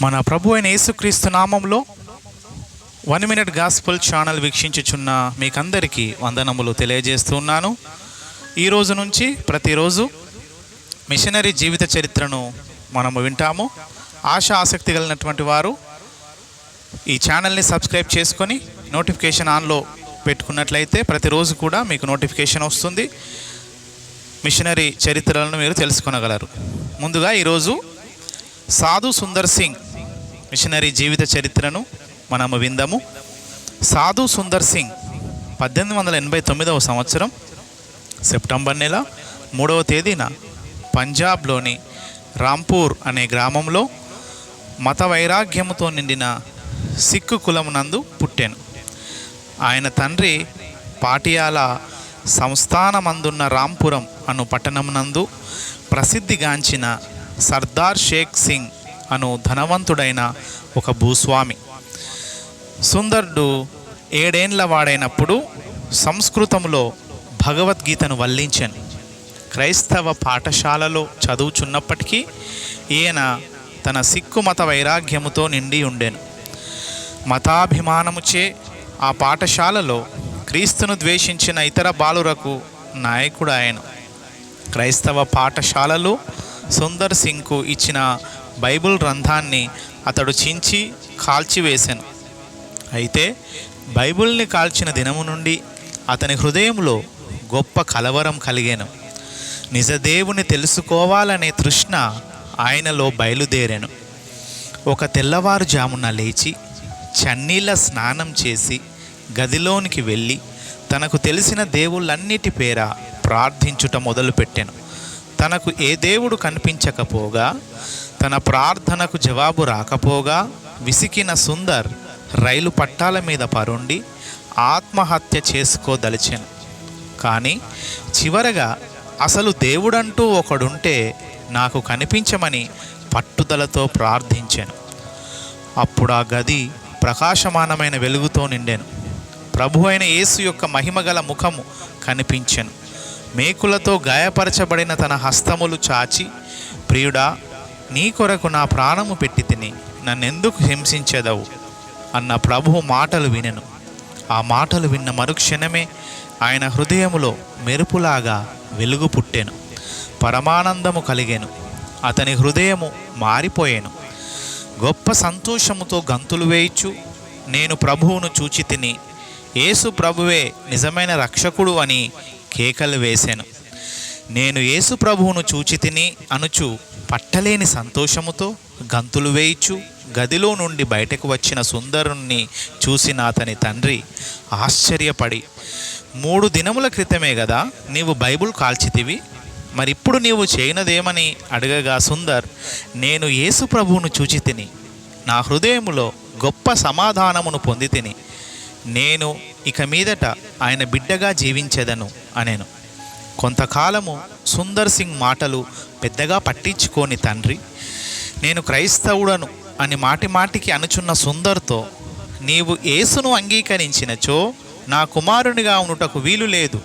మన ప్రభు అయిన యేసుక్రీస్తు నామంలో 1 మినిట్ గాస్పుల్ ఛానల్ వీక్షించుచున్న మీకందరికీ వందనములు తెలియజేస్తున్నాను. ఈ రోజు నుంచి ప్రతిరోజు మిషనరీ జీవిత చరిత్రను మనము వింటాము. ఆసక్తి కలిగినటువంటి వారు ఈ ఛానల్ని సబ్స్క్రైబ్ చేసుకొని నోటిఫికేషన్ ఆన్లో పెట్టుకున్నట్లయితే ప్రతిరోజు కూడా మీకు నోటిఫికేషన్ వస్తుంది. మిషనరీ చరిత్రలను మీరు తెలుసుకొనగలరు. ముందుగా ఈరోజు సాధు సుందర్ సింగ్ మిషనరీ జీవిత చరిత్రను మనము విందాము. సాధు సుందర్ సింగ్ 1889 సంవత్సరం సెప్టెంబర్ నెల 3వ తేదీన పంజాబ్లోని రాంపూర్ అనే గ్రామంలో మత వైరాగ్యముతో నిండిన సిక్కు కులమునందు పుట్టాను. ఆయన తండ్రి పాటియాలా సంస్థానమందున్న రాంపురం అను పట్టణమునందు ప్రసిద్ధిగాంచిన సర్దార్ షేక్ సింగ్ అను ధనవంతుడైన ఒక భూస్వామి. సుందర్డు 7 ఏండ్ల వాడైనప్పుడు సంస్కృతంలో భగవద్గీతను వల్లించాను. క్రైస్తవ పాఠశాలలో చదువుచున్నప్పటికీ ఈయన తన సిక్కు మత వైరాగ్యముతో నిండి ఉండెను. మతాభిమానముచే ఆ పాఠశాలలో క్రీస్తును ద్వేషించిన ఇతర బాలురకు నాయకుడు ఆయన. క్రైస్తవ పాఠశాలలో సుందర్ సింగ్కు ఇచ్చిన బైబిల్ గ్రంథాన్ని అతడు చించి కాల్చివేశాను. అయితే బైబిల్ని కాల్చిన దినము నుండి అతని హృదయంలో గొప్ప కలవరం కలిగాను. నిజదేవుని తెలుసుకోవాలనే తృష్ణ ఆయనలో బయలుదేరాను. ఒక తెల్లవారుజామున లేచి చన్నీళ్ళ స్నానం చేసి గదిలోనికి వెళ్ళి తనకు తెలిసిన దేవుళ్ళన్నిటి పేర ప్రార్థించుట మొదలుపెట్టాను. తనకు ఏ దేవుడు కనిపించకపోగా, తన ప్రార్థనకు జవాబు రాకపోగా విసికిన సుందర్ రైలు పట్టాల మీద పరుండి ఆత్మహత్య చేసుకోదలిచాను. కానీ చివరగా అసలు దేవుడంటూ ఒకడుంటే నాకు కనిపించమని పట్టుదలతో ప్రార్థించాను. అప్పుడు ఆ గది ప్రకాశమానమైన వెలుగుతో నిండాను. ప్రభు అయిన యేసు యొక్క మహిమగల ముఖము కనిపించెను. మేకులతో గాయపరచబడిన తన హస్తములు చాచి, ప్రియుడా, నీ కొరకు నా ప్రాణము పెట్టి తిని నన్నెందుకు హింసించెదవు అన్న ప్రభువు మాటలు వినెను. ఆ మాటలు విన్న మరుక్షణమే ఆయన హృదయములో మెరుపులాగా వెలుగు పుట్టెను. పరమానందము కలిగెను. అతని హృదయము మారిపోయాను. గొప్ప సంతోషముతో గంతులు వేయిచు, నేను ప్రభువును చూచి తిని, యేసు ప్రభువే నిజమైన రక్షకుడు అని కేకలు వేశాను. నేను యేసు ప్రభువును చూచి తిని అనుచు పట్టలేని సంతోషముతో గంతులు వేయిచు గదిలో నుండి బయటకు వచ్చిన సుందరుణ్ణి చూసిన అతని తండ్రి ఆశ్చర్యపడి, 3 దినముల క్రితమే కదా నీవు బైబిల్ కాల్చితివి, మరిప్పుడు నీవు చేయనదేమని అడగగా సుందర్, నేను యేసు ప్రభువును చూచి తిని నా హృదయములో గొప్ప సమాధానమును పొంది తిని, నేను ఇక మీదట ఆయన బిడ్డగా జీవించెదను అనేను. కొంతకాలము సుందర్ సింగ్ మాటలు పెద్దగా పట్టించుకోని తండ్రి, నేను క్రైస్తవుడను అని మాటిమాటికి అనుచున్న సుందర్తో, నీవు యేసును అంగీకరించినచో నా కుమారునిగా ఉండుటకు వీలు లేదు,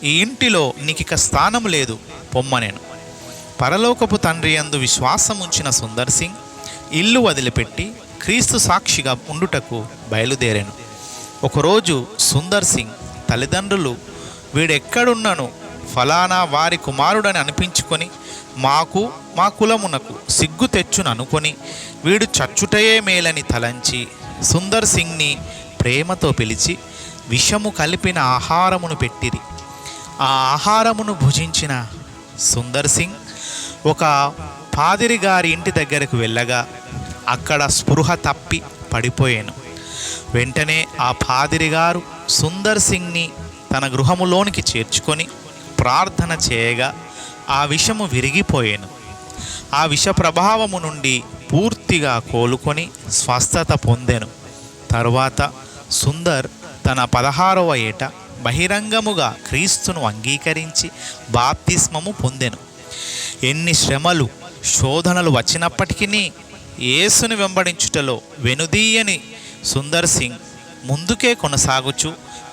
ఈ ఇంటిలో నీకిక స్థానం లేదు, పొమ్మనేను. పరలోకపు తండ్రి యందు విశ్వాసం ఉంచిన సుందర్ సింగ్ ఇల్లు వదిలిపెట్టి క్రీస్తు సాక్షిగా ఉండుటకు బయలుదేరాను. ఒకరోజు సుందర్ సింగ్ తల్లిదండ్రులు వీడెక్కడున్నను ఫలానా వారి కుమారుడని అనిపించుకొని మాకు మా కులమునకు సిగ్గు తెచ్చును అనుకొని వీడు చచ్చుటయే మేలని తలంచి సుందర్ సింగ్ని ప్రేమతో పిలిచి విషము కలిపిన ఆహారమును పెట్టిరి. ఆ ఆహారమును భుజించిన సుందర్ సింగ్ ఒక పాదిరి గారి ఇంటి దగ్గరకు వెళ్ళగా అక్కడ స్పృహ తప్పి పడిపోయాను. వెంటనే ఆ పాదిరి గారు సుందర్ సింగ్ని తన గృహములోనికి చేర్చుకొని ప్రార్థన చేయగా ఆ విషము విరిగిపోయాను. ఆ విష ప్రభావము నుండి పూర్తిగా కోలుకొని స్వస్థత పొందెను. తరువాత సుందర్ తన 16వ ఏట బహిరంగముగా క్రీస్తును అంగీకరించి బాప్తిస్మము పొందెను. ఎన్ని శ్రమలు శోధనలు వచ్చినప్పటికీ యేసుని వెంబడించుటలో వెనుదీయని సుందర్ సింగ్ ముందుకే కొనసాగుచు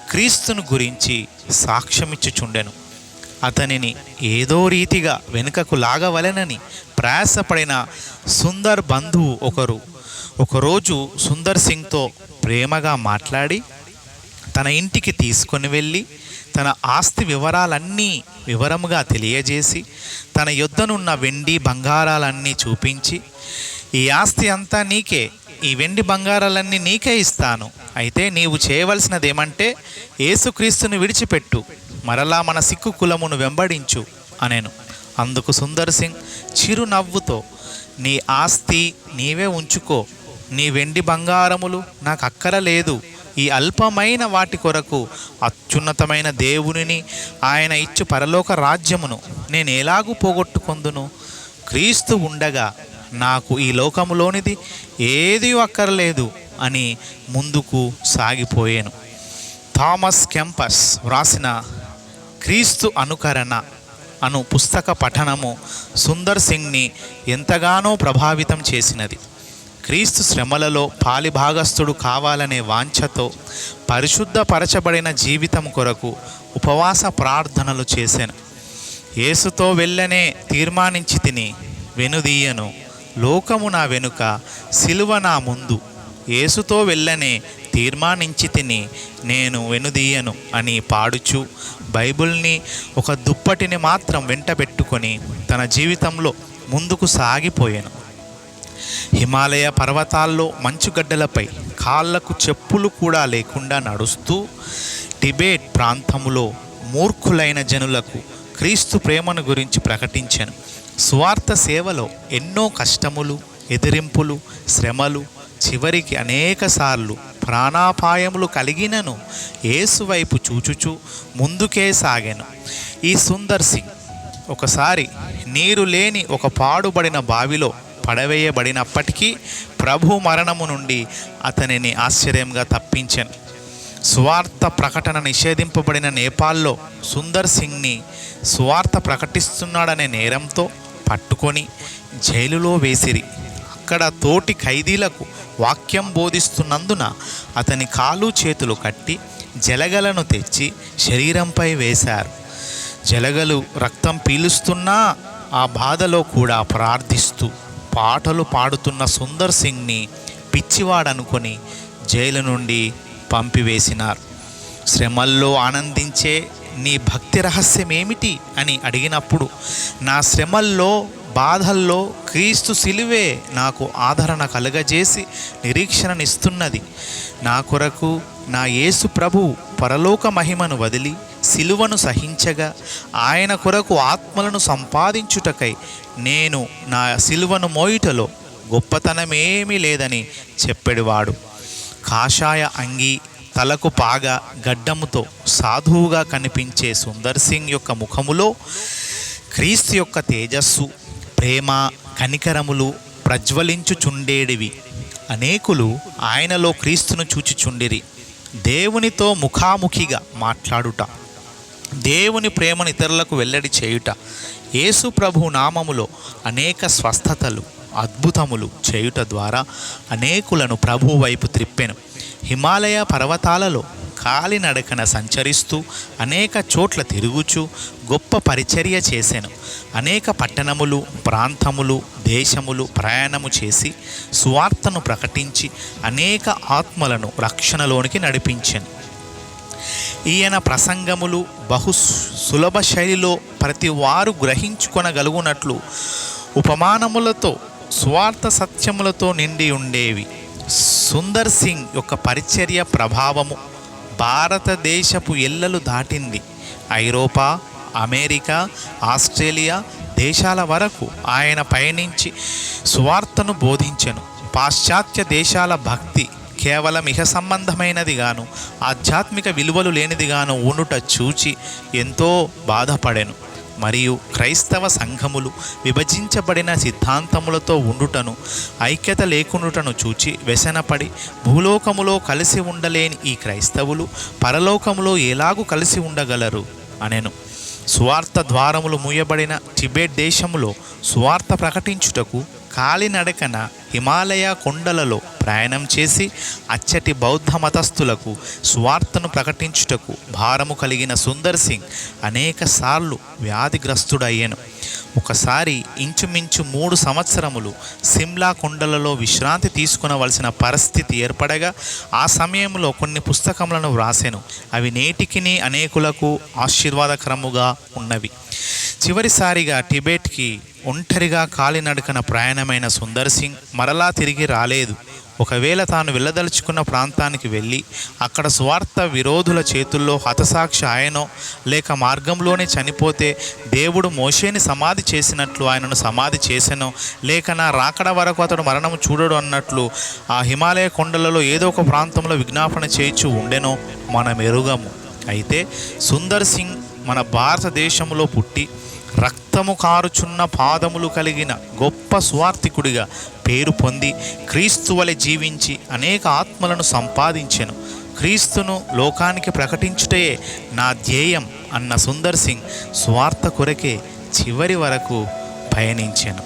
క్రీస్తును గురించి సాక్ష్యమిచ్చుచుండెను. అతనిని ఏదో రీతిగా వెనుకకు లాగవలెనని ప్రయాసపడిన సుందర్ బంధువు ఒకరోజు సుందర్ సింగ్తో ప్రేమగా మాట్లాడి తన ఇంటికి తీసుకొని వెళ్ళి తన ఆస్తి వివరాలన్నీ వివరముగా తెలియజేసి తన యొద్దనున్న వెండి బంగారాలన్నీ చూపించి, ఈ ఆస్తి అంతా నీకే, ఈ వెండి బంగారాలన్నీ నీకే ఇస్తాను, అయితే నీవు చేయవలసినదేమంటే యేసుక్రీస్తుని విడిచిపెట్టు, మరలా మన సిక్కు కులమును వెంబడించు అనెను. అందుకు సుందర్ సింగ్ చిరునవ్వుతో, నీ ఆస్తి నీవే ఉంచుకో, నీ వెండి బంగారములు నాకు అక్కరలేదు, ఈ అల్పమైన వాటి కొరకు అత్యున్నతమైన దేవునిని, ఆయన ఇచ్చు పరలోక రాజ్యమును నేను ఎలాగూ పోగొట్టుకొందును? క్రీస్తు ఉండగా నాకు ఈ లోకములోనిది ఏదీ అక్కర్లేదు అని ముందుకు సాగిపోయాను. థామస్ కెంపస్ వ్రాసిన క్రీస్తు అనుకరణ అను పుస్తక పఠనము సుందర్ సింగ్ని ఎంతగానో ప్రభావితం చేసినది. క్రీస్తు శ్రమలలో పాలిభాగస్థుడు కావాలనే వాంఛతో పరిశుద్ధపరచబడిన జీవితం కొరకు ఉపవాస ప్రార్థనలు చేశాను. యేసుతో వెళ్ళనే తీర్మానించి తిని, వెనుదీయను, లోకము నా వెనుక, సిలువ నా ముందు, యేసుతో వెళ్ళనే తీర్మానించి తిని నేను వెనుదీయను అని పాడుచు బైబిల్ని ఒక దుప్పటిని మాత్రం వెంటబెట్టుకొని తన జీవితంలో ముందుకు సాగిపోయాను. హిమాలయ పర్వతాల్లో మంచుగడ్డలపై కాళ్లకు చెప్పులు కూడా లేకుండా నడుస్తూ టిబెట్ ప్రాంతములో మూర్ఖులైన జనులకు క్రీస్తు ప్రేమను గురించి ప్రకటించాను. స్వార్థ సేవలో ఎన్నో కష్టములు, ఎదిరింపులు, శ్రమలు, చివరికి అనేకసార్లు ప్రాణాపాయములు కలిగినను యేసు వైపు చూచుచూ ముందుకే సాగాను. ఈ సుందర్ సింగ్ ఒకసారి నీరు లేని ఒక పాడుబడిన బావిలో పడవేయబడినప్పటికీ ప్రభు మరణము నుండి అతనిని ఆశ్చర్యంగా తప్పించాను. సువార్త ప్రకటన నిషేధింపబడిన నేపాల్లో సుందర్ సింగ్ని సువార్త ప్రకటిస్తున్నాడనే నేరంతో పట్టుకొని జైలులో వేసిరి. అక్కడ తోటి ఖైదీలకు వాక్యం బోధిస్తున్నందున అతని కాలు చేతులు కట్టి జలగలను తెచ్చి శరీరంపై వేశారు. జలగలు రక్తం పీలుస్తున్నా ఆ బాధలో కూడా ప్రార్థిస్తూ పాటలు పాడుతున్న సుందర్ సింగ్ని పిచ్చివాడనుకొని జైలు నుండి పంపివేసినారు. శ్రమల్లో ఆనందించే నీ భక్తి రహస్యం ఏమిటి అని అడిగినప్పుడు, నా శ్రమల్లో, బాధల్లో క్రీస్తు సిలువే నాకు ఆదరణ కలుగజేసి నిరీక్షణనిస్తున్నది. నా కొరకు నా యేసు ప్రభు పరలోక మహిమను వదిలి సిలువను సహించగా ఆయన కొరకు ఆత్మలను సంపాదించుటకై నేను నా సిలువను మోయుటలో గొప్పతనమేమీ లేదని చెప్పెడివాడు. కాషాయ అంగీ, తలకు పాగా, గడ్డముతో సాధువుగా కనిపించే సుందర్ సింగ్ యొక్క ముఖములో క్రీస్తు యొక్క తేజస్సు, ప్రేమ, కనికరములు ప్రజ్వలించుచుండేడివి. అనేకులు ఆయనలో క్రీస్తును చూచుచుండిరి. దేవునితో ముఖాముఖిగా మాట్లాడుట, దేవుని ప్రేమను ఇతరులకు వెల్లడి చేయుట, యేసు ప్రభు నామములో అనేక స్వస్థతలు, అద్భుతములు చేయుట ద్వారా అనేకులను ప్రభు వైపు త్రిప్పెను. హిమాలయ పర్వతాలలో కాలినడకన సంచరిస్తూ అనేక చోట్ల తిరుగుచూ గొప్ప పరిచర్య చేసెను. అనేక పట్టణములు, ప్రాంతములు, దేశములు ప్రయాణము చేసి సువార్తను ప్రకటించి అనేక ఆత్మలను రక్షణలోనికి నడిపించెను. ఈయన ప్రసంగములు బహు సులభ శైలిలో ప్రతి వారు గ్రహించుకొనగలుగునట్లు ఉపమానములతో, స్వార్థ సత్యములతో నిండి ఉండేవి. సుందర్ సింగ్ యొక్క పరిచర్య ప్రభావము భారతదేశపు ఎల్లలు దాటింది. ఐరోపా, అమెరికా, ఆస్ట్రేలియా దేశాల వరకు ఆయన పయనించి సువార్తను బోధించెను. పాశ్చాత్య దేశాల భక్తి కేవలం ఇహ సంబంధమైనదిగాను, ఆధ్యాత్మిక విలువలు లేనిదిగాను ఉండుట చూచి ఎంతో బాధపడెను. మరియు క్రైస్తవ సంఘములు విభజించబడిన సిద్ధాంతములతో ఉండుటను, ఐక్యత లేకుండుటను చూచి వ్యసనపడి భూలోకములో కలిసి ఉండలేని ఈ క్రైస్తవులు పరలోకములో ఎలాగూ కలిసి ఉండగలరు అనెను. సువార్త ద్వారములు మూయబడిన టిబెట్ దేశములో సువార్త ప్రకటించుటకు కాలినడకన హిమాలయ కొండలలో ప్రయాణం చేసి అచ్చటి బౌద్ధ మతస్థులకు స్వార్థను ప్రకటించుటకు భారము కలిగిన సుందర్ సింగ్ అనేక సార్లు వ్యాధిగ్రస్తుడయ్యెను. ఒకసారి ఇంచుమించు 3 సంవత్సరములు సిమ్లా కొండలలో విశ్రాంతి తీసుకునవలసిన పరిస్థితి ఏర్పడగా ఆ సమయంలో కొన్ని పుస్తకములను వ్రాసెను. అవి నేటికిని అనేకులకు ఆశీర్వాదకరముగా ఉన్నవి. చివరిసారిగా టిబెట్కి ఒంటరిగా కాలినడకన ప్రయాణమైన సుందర్ సింగ్ మరలా తిరిగి రాలేదు. ఒకవేళ తాను వెళ్ళదలుచుకున్న ప్రాంతానికి వెళ్ళి అక్కడ స్వార్థ విరోధుల చేతుల్లో హతసాక్షి ఆయనో లేక మార్గంలోనే చనిపోతే దేవుడు మోషేని సమాధి చేసినట్లు ఆయనను సమాధి చేసెనో లేక నా రాకడ వరకు అతడు మరణం చూడడు అన్నట్లు ఆ హిమాలయ కొండలలో ఏదో ఒక ప్రాంతంలో విజ్ఞాపన చేయించు ఉండెనో మనం ఎరుగము. అయితే సుందర్ సింగ్ మన భారతదేశంలో పుట్టి రక్తము కారుచున్న పాదములు కలిగిన గొప్ప స్వార్థికుడిగా పేరు పొంది క్రీస్తు వలె జీవించి అనేక ఆత్మలను సంపాదించెను. క్రీస్తును లోకానికి ప్రకటించుటయే నా ధ్యేయం అన్న సుందర్ సింగ్ స్వార్థ కొరకే చివరి వరకు పయనించెను.